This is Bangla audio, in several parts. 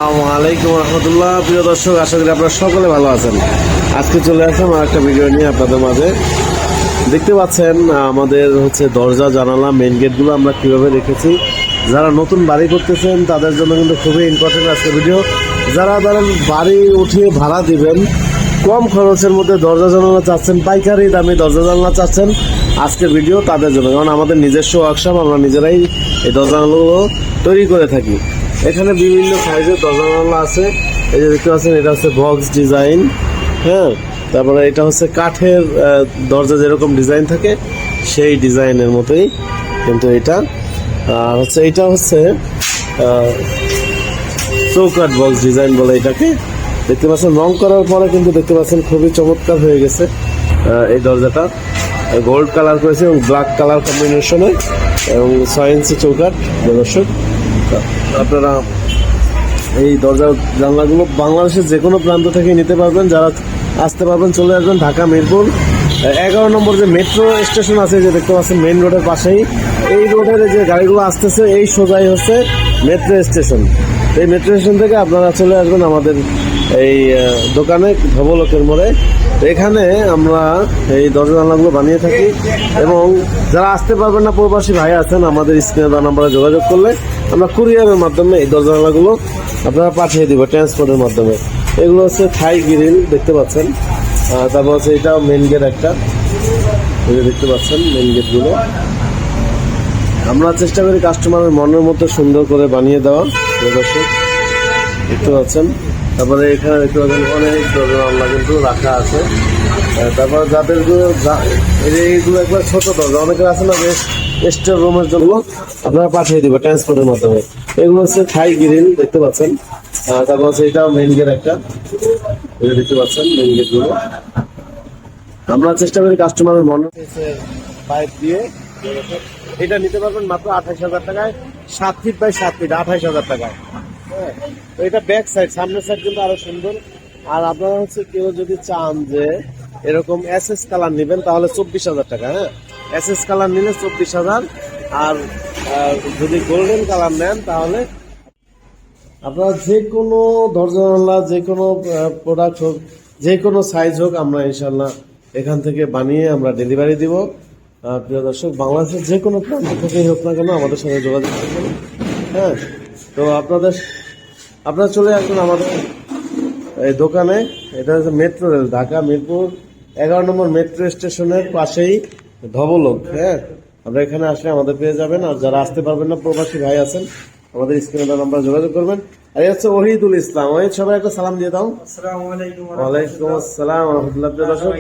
আসসালামাইকুম রহমতুল্লাহ। প্রিয় দর্শক, আশা করি আপনারা সকলে ভালো আছেন। আজকে চলে আসলাম আর একটা ভিডিও নিয়ে আপনাদের মাঝে। দেখতে পাচ্ছেন আমাদের দরজা জানালা মেইন গেটগুলো আমরা কিভাবে রেখেছি। যারা নতুন বাড়ি করতেছেন তাদের জন্য কিন্তু খুবই ইম্পর্টেন্ট আজকে ভিডিও। যারা ধরেন বাড়ি উঠিয়ে ভাড়া দিবেন, কম খরচের মধ্যে দরজা জানালা চাচ্ছেন, পাইকারি দামে দরজা জানালা চাচ্ছেন, আজকের ভিডিও তাদের জন্য। কারণ আমাদের নিজস্ব ওয়ার্কশপ, আমরা নিজেরাই এই দরজা জানালাগুলো তৈরি করে থাকি। এখানে বিভিন্ন সাইজের দরজা জানালা আছে। এই যে দেখতে পাচ্ছেন, এটা হচ্ছে বক্স ডিজাইন, হ্যাঁ। তারপরে এটা হচ্ছে কাঠের দরজা যেরকম ডিজাইন থাকে সেই ডিজাইনের মতোই কিন্তু এটা। আর এটা হচ্ছে চৌকাঠ বক্স ডিজাইন বলে এটাকে। দেখতে পাচ্ছেন রং করার পরে কিন্তু দেখতে পাচ্ছেন খুবই চমৎকার হয়ে গেছে। এই দরজাটা গোল্ড কালার করেছে এবং ব্ল্যাক কালার কম্বিনেশনে, এবং 6 ইঞ্চি চৌকাঠ। দর্শক, আপনারা এই দরজা জানলাগুলো বাংলাদেশের যে কোনো প্রান্ত থেকে নিতে পারবেন। যারা আসতে পারবেন চলে আসবেন ঢাকা মিরপুর 11 নম্বর যে মেট্রো স্টেশন আছে, যে দেখতে পাচ্ছেন মেইন রোডের পাশেই। এই রোডের যে গাড়িগুলো আসতেছে এই সোজাই হচ্ছে মেট্রো স্টেশন। এই মেট্রো স্টেশন থেকে আপনারা চলে আসবেন আমাদের এই দোকানে ধবলকের মোড়ে। এখানে আমরা এই দরজা জানলাগুলো বানিয়ে থাকি, এবং যারা আসতে পারবেন না, প্রবাসী ভাই আছেন, আমাদের স্ক্রিনে দেওয়া নাম্বারে যোগাযোগ করলে আমরা কুরিয়ারের মাধ্যমে এই দরজা জানলাগুলো আপনারা পাঠিয়ে দিব ট্রান্সপোর্টের মাধ্যমে। এগুলো হচ্ছে থাই গ্রিল, দেখতে পাচ্ছেন। তারপর এটা মেন গেট একটা, দেখতে পাচ্ছেন মেন গেটগুলো। আমরা চেষ্টা করি কাস্টমারের মনের মতো সুন্দর করে বানিয়ে দেওয়া। দর্শক, দেখতে পাচ্ছেন। তারপরে এখানে দেখতে পাচ্ছেন অনেক দরজা জানলা কিন্তু রাখা আছে। তারপর যাদের এইগুলো একবার ছোট দরজা, অনেকের আছে না যে স্টোর রুমের জন্য, আপনারা পাঠিয়ে দিব ট্রান্সপোর্টের মাধ্যমে। এগুলো হচ্ছে থাই গ্রিল, দেখতে পাচ্ছেন। তারপর এটাও মেইন গেট একটা, দেখতে পাচ্ছেন মেইন গেট গুলো। আমরা চেষ্টা করি কাস্টমারের মনে পাইপ দিয়ে এটা নিতে পারবেন মাত্র 28,000 টাকায়। 7 ফিট বাই 7 ফিট, 28,000 টাকায়। হ্যাঁ, তো এটা ব্যাক সাইড, সামনের সাইড কিন্তু আরো সুন্দর। আর আপনারা কেউ যদি চান যে এরকম এসএস কালার নেবেন তাহলে 24,000 টাকা। হ্যাঁ, এসএস কালার নিলে 24,000। আর যদি গোল্ডেন কালার নেন তাহলে আপনারা যে কোনো দরজা জানলা, যে কোনো প্রোডাক্ট হোক, যে কোনো সাইজ হোক, আমরা ইনশাল্লাহ এখান থেকে বানিয়ে আমরা ডেলিভারি দিব। প্রিয় দর্শক, বাংলাদেশের যে কোনো প্রান্ত থেকেই হোক না কেন আমাদের সঙ্গে যোগাযোগ করবেন। হ্যাঁ, তো আপনারা চলে আসবেন আমাদের এই দোকানে। এটা হচ্ছে মেট্রো রেল, ঢাকা মিরপুর 11 নম্বর মেট্রো স্টেশনের পাশেই ধবলক। হ্যাঁ, আপনারা এখানে আসলে আমাদের পেয়ে যাবেন। আর যারা আসতে পারবেন না, প্রবাসী ভাই আছেন, আমাদের স্ক্রিনে নাম্বার যোগাযোগ করবেন। আর এই হচ্ছে ওহিদুল ইসলাম। ওহিদ, সবাই একটা সালাম দিয়ে দাও। ওয়ালাইকুম আসসালাম রহমতুল্লাহ। প্রিয় দর্শক,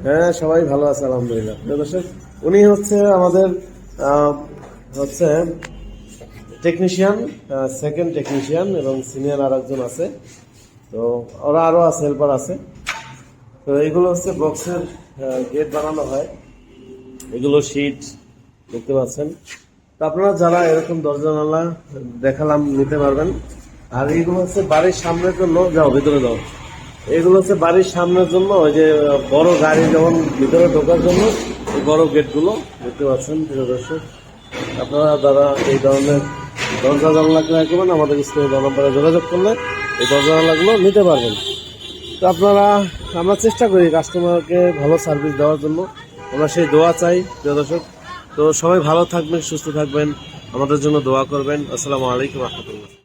হ্যাঁ সবাই ভালো আছে আলহামদুলিল্লাহ। প্রিয় দর্শক, উনি আমাদের টেকনিশিয়ান, সেকেন্ড টেকনিশিয়ান, এবং সিনিয়র আর একজন আছে। তো ওরা আরো আছে, হেল্পার আছে। তো এগুলো বক্সের গেট বানানো হয়। এগুলো শীট, দেখতে পাচ্ছেন। তো আপনারা যারা এরকম দরজা জানালা দেখালাম নিতে পারবেন। আর এইগুলো বাড়ির সামনের জন্য, যাও ভিতরে যাও, এগুলো বাড়ির সামনের জন্য, ওই যে বড় গাড়ি যেমন ভিতরে ঢোকার জন্য এই বড় গেটগুলো, দেখতে পাচ্ছেন। প্রিয় দর্শক, আপনারা যারা এই ধরনের দরজা জানলা ক্রয় করবেন আমাদের স্ক্রিনে দেওয়া নম্বরে যোগাযোগ করলে এই দরজা জানলাগুলো নিতে পারবেন। তো আমরা চেষ্টা করি কাস্টমারকে ভালো সার্ভিস দেওয়ার জন্য, আমরা সেই দোয়া চাই। প্রিয় দর্শক, তো সবাই ভালো থাকবেন, সুস্থ থাকবেন, আমাদের জন্য দোয়া করবেন। আসসালামু আলাইকুম রহমতুল্লাহ।